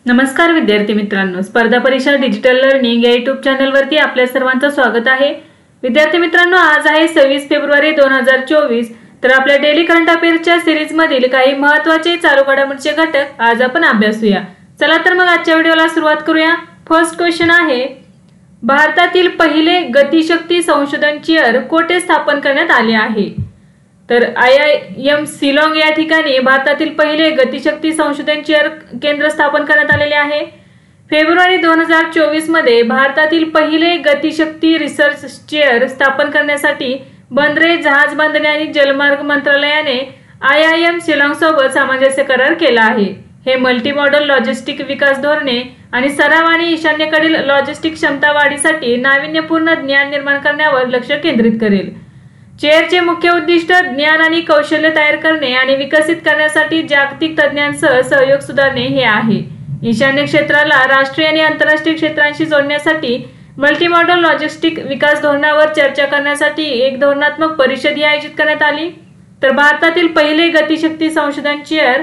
नमस्कार विद्यार्थी मित्रांनो, स्पर्धा परीक्षा डिजिटल लर्निंग या यूट्यूब चॅनलवरती आपल्या सर्वांचं स्वागत आहे। विद्यार्थी मित्रांनो, आज आहे 26 फेब्रुवारी 2024। तर आपल्या डेली करंट अफेअर्सच्या सीरीज मधील काही महत्त्वाचे चालू घडामोडींचे घटक आज आपण अभ्यासूया। चला तर मग आजच्या व्हिडिओला सुरुवात करूया। फर्स्ट क्वेश्चन आहे, भारतातील पहिले गतिशक्ती संशोधन चेअर कोठे स्थापन करण्यात आले आहे? तर IIM शिलाँग या ठिकाणी भारतातील पहिले गतिशक्ती संशोधन चेअर केंद्र स्थापन करण्यात आलेले आहे। फेब्रुवारी 2024 मध्ये भारतातील पहिले गतिशक्ती रिसर्च चेअर स्थापन करण्यासाठी बंदरे, जहाज बांधणी आणि जलमार्ग मंत्रालयाने IIM शिलाँग सोबत सामंजस्य करार केला आहे। हे मल्टी मॉडल लॉजिस्टिक विकास धोरणे आणि सराव आणि ईशान्येकडील लॉजिस्टिक क्षमता वाढीसाठी नाविन्यपूर्ण ज्ञान निर्माण करण्यावर लक्ष केंद्रित करेल। चेअरचे मुख्य उद्दिष्ट ज्ञान आणि कौशल्य तयार करणे आणि विकसित करण्यासाठी जागतिक तज्ञांसह सहयोग सुधारणे हे आहे। ईशान्य क्षेत्राला राष्ट्रीय आणि आंतरराष्ट्रीय क्षेत्रांशी जोडण्यासाठी मल्टी मॉडल लॉजिस्टिक विकास धोरणावर चर्चा करण्यासाठी एक धोरणात्मक परिषद आयोजित करण्यात आली। तर भारतातील पहिले गतिशक्ती संशोधन चेअर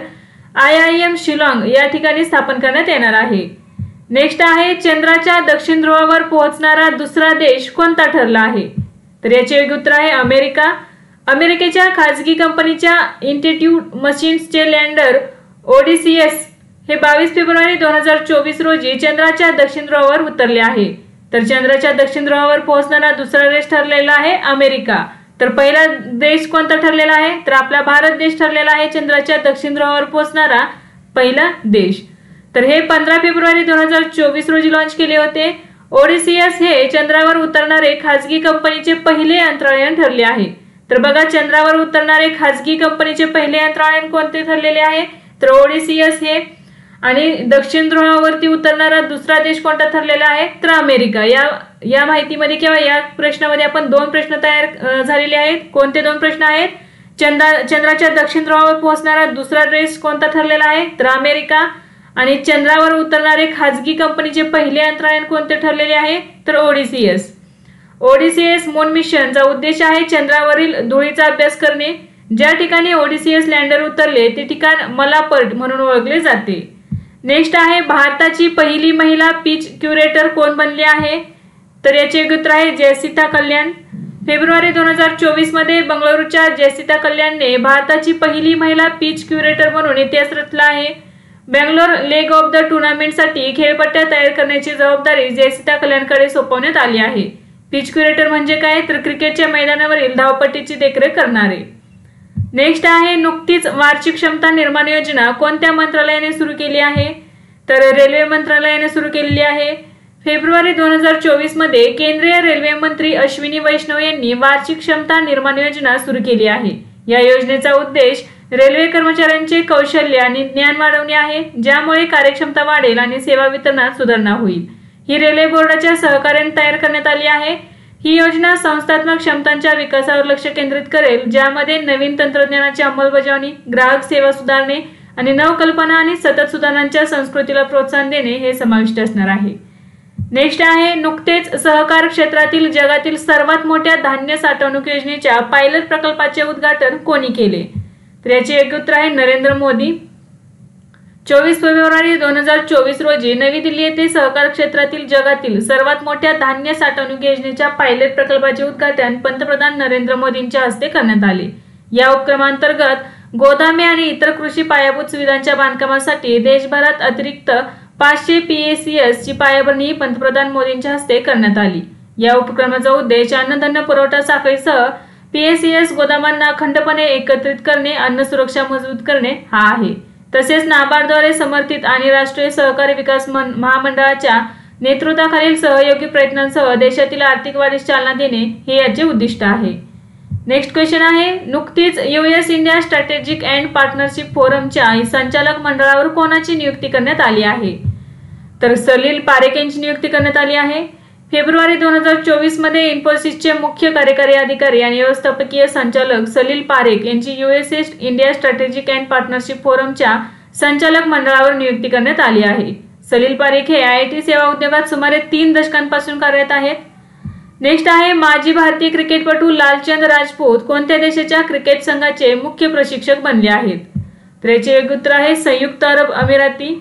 IIM शिलाँग या ठिकाणी स्थापन करण्यात येणार आहे। नेक्स्ट आहे, चंद्राच्या दक्षिण ध्रुवावर पोहोचणारा दुसरा देश कोणता ठरला आहे? तर याचे योग्य उत्तर आहे अमेरिका। अमेरिकेच्या खाजगी कंपनीच्या इन्स्टिट्यूट मशीन्सचे लँडर ODCS हे 22 फेब्रुवारी 2024 रोजी चंद्राच्या दक्षिण ध्रुवावर उतरले आहे। तर चंद्राच्या दक्षिण ध्रुवावर पोहोचणारा दुसरा देश ठरलेला आहे अमेरिका। तर पहिला देश कोणता ठरलेला आहे? तर आपला भारत देश ठरलेला आहे चंद्राच्या दक्षिण ध्रुवावर पोहोचणारा पहिला देश। तर हे 15 फेब्रुवारी 2024 रोजी लॉन्च केले होते। ODCS हे चंद्रावर उतरणारे खाजगी कंपनीचे पहिले अंतराळयान ठरले आहे। तर बघा, चंद्रावर उतरणारे खाजगी कंपनीचे पहिले अंतराळयान कोणते ठरलेले आहे? तर ODCS हे। आणि दक्षिण ध्रुवावरती उतरणारा दुसरा देश कोणता ठरलेला आहे? तर अमेरिका। या माहितीमध्ये किंवा या प्रश्नामध्ये आपण दोन प्रश्न तयार झालेले आहेत। कोणते दोन प्रश्न आहेत? चंद्राच्या दक्षिण ध्रुवावर पोहोचणारा दुसरा देश कोणता ठरलेला आहे? तर अमेरिका। आणि चंद्रावर उतरणारे खाजगी कंपनीचे पहिले अंतराळयान कोणते ठरलेले आहे? तर ODCS मून मिशनचा उद्देश आहे चंद्रावरील धुळीचा अभ्यास करणे। ज्या ठिकाणी ODCS लँडर उतरले ते ठिकाण मलापर्ट म्हणून ओळखले जाते। नेक्स्ट आहे, भारताची पहिली महिला पीच क्युरेटर कोण बनली आहे? तर याचे योग्य उत्तर आहे जयसिता कल्याण। फेब्रुवारी 2024 मध्ये बंगळुरूच्या जयसिता कल्याणने भारताची पहिली महिला पीच क्युरेटर म्हणून इतिहास रचला आहे। बंगलोर लेग ऑफ द टुर्नामेंटसाठी खेळपट्ट्या तयार करण्याची जबाबदारी जयसिता कल्याणकडे सोपवण्यात आली आहे। पिच क्युरेटर म्हणजे काय? तर क्रिकेटच्या मैदानावरील धावपट्टीची देखरेख करणारे। नेक्स्ट आहे, नुकतीच वार्षिक क्षमता निर्माण योजना कोणत्या मंत्रालयाने सुरू केली आहे? तर रेल्वे मंत्रालयाने सुरू केलेली आहे। फेब्रुवारी 2024 मध्ये केंद्रीय रेल्वे मंत्री अश्विनी वैष्णव यांनी वार्षिक क्षमता निर्माण योजना सुरू केली आहे। या योजनेचा उद्देश रेल्वे कर्मचाऱ्यांचे कौशल्य आणि ज्ञान वाढवणे आहे, ज्यामुळे कार्यक्षमता वाढेल आणि सेवा वितरणात सुधारणा होईल। ही रेल्वे बोर्डाच्या सहकार्याने तयार करण्यात आली आहे। ही योजना संस्थात्मक क्षमतांच्या विकासावर लक्ष केंद्रित करेल, ज्यामध्ये नवीन तंत्रज्ञानाची अंमलबजावणी, ग्राहक सेवा सुधारणे आणि नवकल्पना आणि सतत सुधारणांच्या संस्कृतीला प्रोत्साहन देणे हे समाविष्ट असणार आहे। नेक्स्ट आहे, नुकतेच सहकार क्षेत्रातील जगातील सर्वात मोठ्या धान्य साठवणूक योजनेच्या पायलट प्रकल्पाचे उद्घाटन कोणी केले? तर याचे योग्य उत्तर आहे नरेंद्र मोदी। 24 फेब्रुवारी 2024 रोजी नवी दिल्ली येथे सहकार क्षेत्रातील जगातील सर्वात मोठ्या धान्य साठवणूक योजनेच्या पायलट प्रकल्पाचे उद्घाटन पंतप्रधान नरेंद्र मोदींच्या हस्ते करण्यात आले। या उपक्रमांतर्गत गोदामे आणि इतर कृषी पायाभूत सुविधांच्या बांधकामासाठी देशभरात अतिरिक्त 500 PACS ची पायाभरणी पंतप्रधान मोदींच्या हस्ते करण्यात आली। या उपक्रमाचा उद्देश अन्नधान्य पुरवठा साखळीसह PACS गोदामांना अखंडपणे एकत्रित करणे, अन्न सुरक्षा मजबूत करणे हा आहे। तसेच नाबार्डद्वारे समर्थित आणि राष्ट्रीय सहकारी विकास महामंडळाच्या नेतृत्वाखालील सहयोगी प्रयत्नांसह देशातील आर्थिक वाढीस चालना देणे हे याचे उद्दिष्ट आहे। नेक्स्ट क्वेश्चन आहे, नुकतीच US India strategic and partnership फोरमच्या संचालक मंडळावर कोणाची नियुक्ती करण्यात आली आहे? तर सलील पारेख यांची नियुक्ती करण्यात आली आहे। फेब्रुवारी 2024 मध्ये इन्फोसिसचे मुख्य कार्यकारी अधिकारी आणि व्यवस्थापकीय संचालक सलील पारेख यांची US India strategic and partnership फोरमच्या संचालक मंडळावर नियुक्ती करण्यात आली आहे। सलील पारेख हे IIT सेवा उद्योगात सुमारे 3 दशकांपासून कार्यरत आहेत। नेक्स्ट आहे, माजी भारतीय क्रिकेटपटू लालचंद राजपूत कोणत्या देशाच्या क्रिकेट संघाचे मुख्य प्रशिक्षक बनले आहेत? तर याचे योग्य उत्तर आहे संयुक्त अरब अमिराती।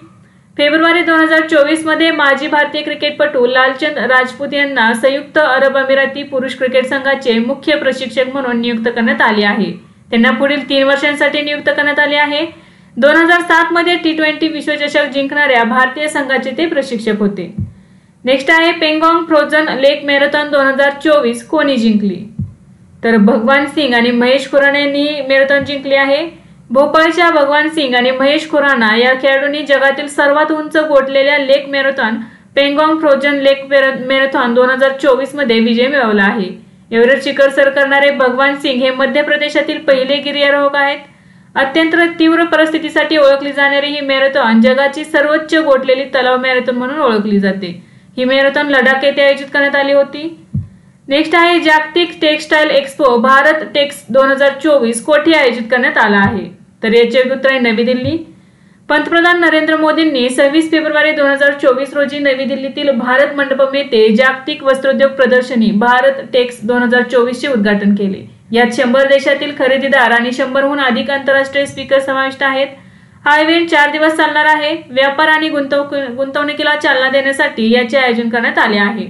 फेब्रुवारी 2024 मध्ये माजी भारतीय क्रिकेटपटू लालचंद राजपूत यांना संयुक्त अरब अमिराती पुरुष क्रिकेट संघाचे मुख्य प्रशिक्षक म्हणून नियुक्त करण्यात आले आहे। त्यांना पुढील 3 वर्षांसाठी नियुक्त करण्यात आले आहे। 2007 मध्ये T20 विश्वचषक जिंकणाऱ्या भारतीय संघाचे ते प्रशिक्षक होते। नेक्स्ट आहे पेंगॉंग फ्रोझन लेक मॅरेथॉन 2024 कोणी जिंकली? तर भगवान सिंग आणि महेश खुराना यांनी मॅरेथॉन जिंकली आहे। भोपाळच्या भगवान सिंग आणि महेश खुराना या खेळाडूंनी जगातील सर्वात उंच गोठलेल्या लेक मॅरेथॉन पेंगॉंग फ्रोझन लेक मॅरेथॉन 2024 मध्ये विजय मिळवला आहे। एव्हरेस्ट शिखर सर करणारे भगवान सिंग हे मध्य प्रदेशातील पहिले गिर्यारोहक आहेत। अत्यंत तीव्र परिस्थितीसाठी ओळखली जाणारी ही मॅरेथॉन जगाची सर्वोच्च गोठलेली तलाव मॅरेथॉन म्हणून ओळखली जाते। ही मॅरेथॉन लडाख येथे आयोजित करण्यात आली होती। नेक्स्ट आहे जागतिक टेक्सटाईल एक्सपो भारत टेक्स 2024 कोठे आयोजित करण्यात आला आहे? तर याचे उत्तर आहे नवी दिल्ली। पंतप्रधान नरेंद्र मोदींनी 26 फेब्रुवारी 2024 रोजी नवी दिल्लीतील भारत मंडपम येथे जागतिक वस्त्रोद्योग प्रदर्शनी भारत टेक्स 2024 चे उद्घाटन केले। यात 100 देशातील खरेदीदार आणि 100हून अधिक आंतरराष्ट्रीय स्पीकर समाविष्ट आहेत। हा इव्हेंट 4 दिवस चालणार आहे। व्यापार आणि गुंतवणुकीला चालना देण्यासाठी याचे आयोजन करण्यात आले आहे।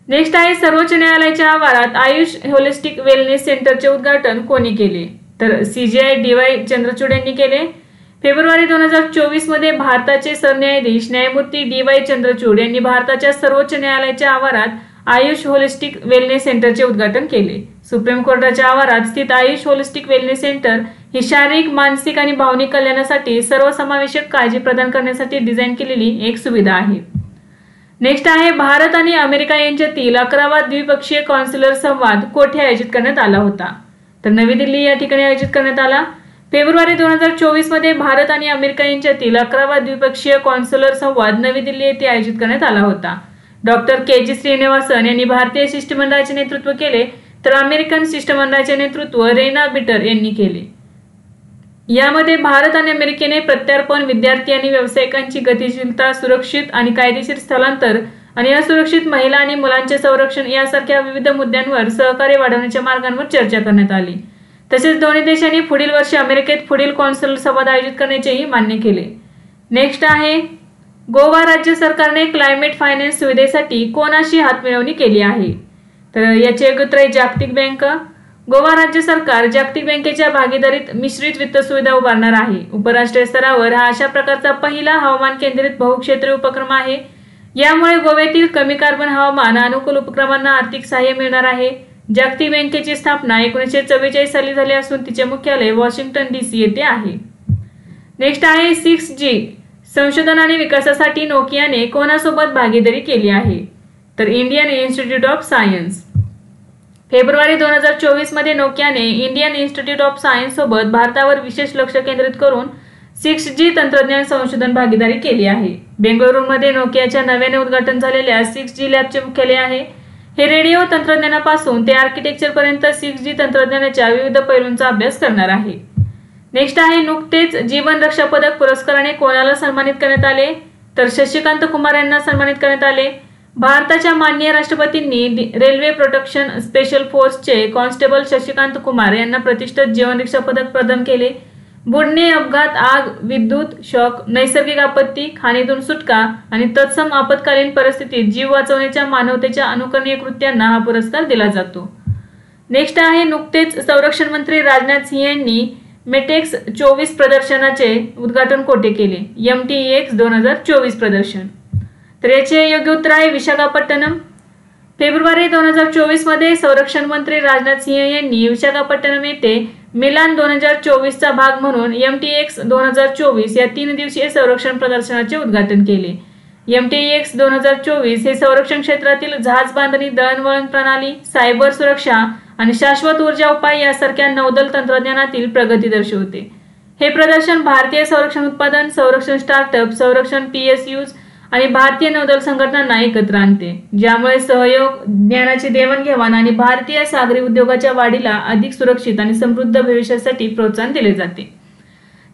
नेक्स्ट आहे सर्वोच्च न्यायालयाच्या आवारात आयुष होलिस्टिक वेलनेस सेंटरचे उद्घाटन कोणी केले? तर CJI DY चंद्रचूड यांनी केले। फेब्रुवारी 2024 मध्ये भारताचे सरन्यायाधीश न्यायमूर्ती DY चंद्रचूड यांनी भारताच्या सर्वोच्च न्यायालयाच्या आवारात आयुष होलिस्टिक वेलनेस सेंटरचे उद्घाटन केले। सुप्रीम कोर्टाच्या आवारात स्थित आयुष होलिस्टिक वेलनेस सेंटर ही शारीरिक, मानसिक आणि भावनिक कल्याणासाठी सर्वसमावेशक काळजी प्रदान करण्यासाठी डिझाईन केलेली एक सुविधा आहे। नेक्स्ट आहे भारत आणि अमेरिका यांच्यातील 11वा द्विपक्षीय कौन्सिलर संवाद कोठे आयोजित करण्यात आला होता? तर नवी दिल्ली या ठिकाणी आयोजित करण्यात आला। फेब्रुवारी 2024 मध्ये भारत आणि अमेरिका यांच्यातील 11वा द्विपक्षीय कौन्सिलर संवाद नवी दिल्ली येथे आयोजित करण्यात आला होता। डॉक्टर KG श्रीनिवासन यांनी भारतीय शिष्टमंडळाचे नेतृत्व केले, तर अमेरिकन शिष्टमंडळाचे नेतृत्व रेना बिटर यांनी केले। यामध्ये भारत आणि अमेरिकेने प्रत्यार्पण, विद्यार्थी आणि व्यावसायिकांची गतिशीलता, सुरक्षित आणि कायदेशीर स्थलांतर आणि असुरक्षित महिला आणि मुलांचे संरक्षण यासारख्या विविध मुद्द्यांवर सहकार्य वाढवण्याच्या मार्गांवर चर्चा करण्यात आली। तसेच दोन्ही देशांनी पुढील वर्षी अमेरिकेत पुढील कौन्सिल संवाद आयोजित करण्याचेही मान्य केले। नेक्स्ट आहे गोवा राज्य सरकारने क्लायमेट फायनान्स सुविधेसाठी कोणाशी हातमिळवणी केली आहे? तर याचे उत्तर आहे जागतिक बँक। गोवा राज्य सरकार जागतिक बँकेच्या भागीदारीत मिश्रित वित्त सुविधा उभारणार आहे। उपराष्ट्रीय स्तरावर हा अशा प्रकारचा पहिला हवामान केंद्रित बहुक्षेत्रीय उपक्रम आहे। यामुळे गोव्यातील कमी कार्बन हवामान अनुकूल उपक्रमांना आर्थिक सहाय्य मिळणार आहे। जागतिक बँकेची स्थापना 1944 साली झाली असून तिचे मुख्यालय वॉशिंग्टन DC येथे आहे। नेक्स्ट आहे 6G संशोधन आणि विकासासाठी नोकियाने कोणासोबत भागीदारी केली आहे? तर Indian institute of science. February 2024 मध्ये नोकियाने इंडियन इन्स्टिट्यूट ऑफ सायन्स सोबत भारतावर विशेष लक्ष केंद्रित करून 6G तंत्रज्ञान संशोधन भागीदारी केली आहे। बेंगळुरूमध्ये नोकियाच्या नव्याने उद्घाटन झालेल्या 6G लॅबचे मुख्यालय आहे। हे रेडिओ तंत्रज्ञानापासून ते आर्किटेक्चर पर्यंत 6G तंत्रज्ञानाच्या विविध पैलूंचा अभ्यास करणार आहे। नेक्स्ट आहे नुकतेच जीवन रक्षा पदक पुरस्काराने कोणाला सन्मानित करण्यात आले? तर शशिकांत कुमार यांना सन्मानित करण्यात आले। भारताच्या माननीय राष्ट्रपतींनी रेल्वे प्रोटेक्शन स्पेशल फोर्सचे कॉन्स्टेबल शशिकांत कुमार यांना प्रतिष्ठित जीवन रक्षा पदक प्रदान केले। बुडणे, अपघात, आग, विद्युत शॉक, नैसर्गिक आपत्ती, खाणीतून सुटका आणि तत्सम आपत्कालीन परिस्थितीत जीव वाचवण्याच्या मानवतेच्या अनुकरणीय कृत्यांना हा पुरस्कार दिला जातो। नेक्स्ट आहे नुकतेच संरक्षण मंत्री राजनाथ सिंह यांनी मेटेक्स 24 प्रदर्शनाचे उद्घाटन कोठे केले? MTEX 2024 प्रदर्शन। तर याचे योग्य उत्तर आहे विशाखापट्टणम। फेब्रुवारी 2024 मध्ये संरक्षण मंत्री राजनाथ सिंह यांनी विशाखापट्टणम येथे मिलान 2024 चा भाग म्हणून MTEX 2024 या 3 दिवसीय संरक्षण प्रदर्शनाचे उद्घाटन केले। MTEX 2024 हे संरक्षण क्षेत्रातील जहाज बांधणी, दळणवळण प्रणाली, सायबर सुरक्षा आणि शाश्वत ऊर्जा उपाय यासारख्या नौदल तंत्रज्ञानातील प्रगती दर्शवते। हे प्रदर्शन भारतीय संरक्षण उत्पादन, संरक्षण स्टार्टअप, संरक्षण PSUs आणि भारतीय नौदल संघटनांना एकत्र आणते, ज्यामुळे सहयोग, ज्ञानाची देवाणघेवाण आणि भारतीय सागरी उद्योगाच्या वाढीला अधिक सुरक्षित आणि समृद्ध भविष्यासाठी प्रोत्साहन दिले जाते।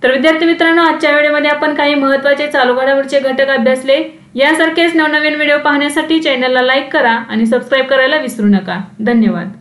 तर विद्यार्थी मित्रांनो, आजच्या व्हिडिओमध्ये आपण काही महत्त्वाचे चालू घडामोडीचे घटक अभ्यासले। यासारखेच नवनवीन व्हिडिओ पाहण्यासाठी चॅनलला लाईक करा आणि सबस्क्राइब करायला विसरू नका। धन्यवाद।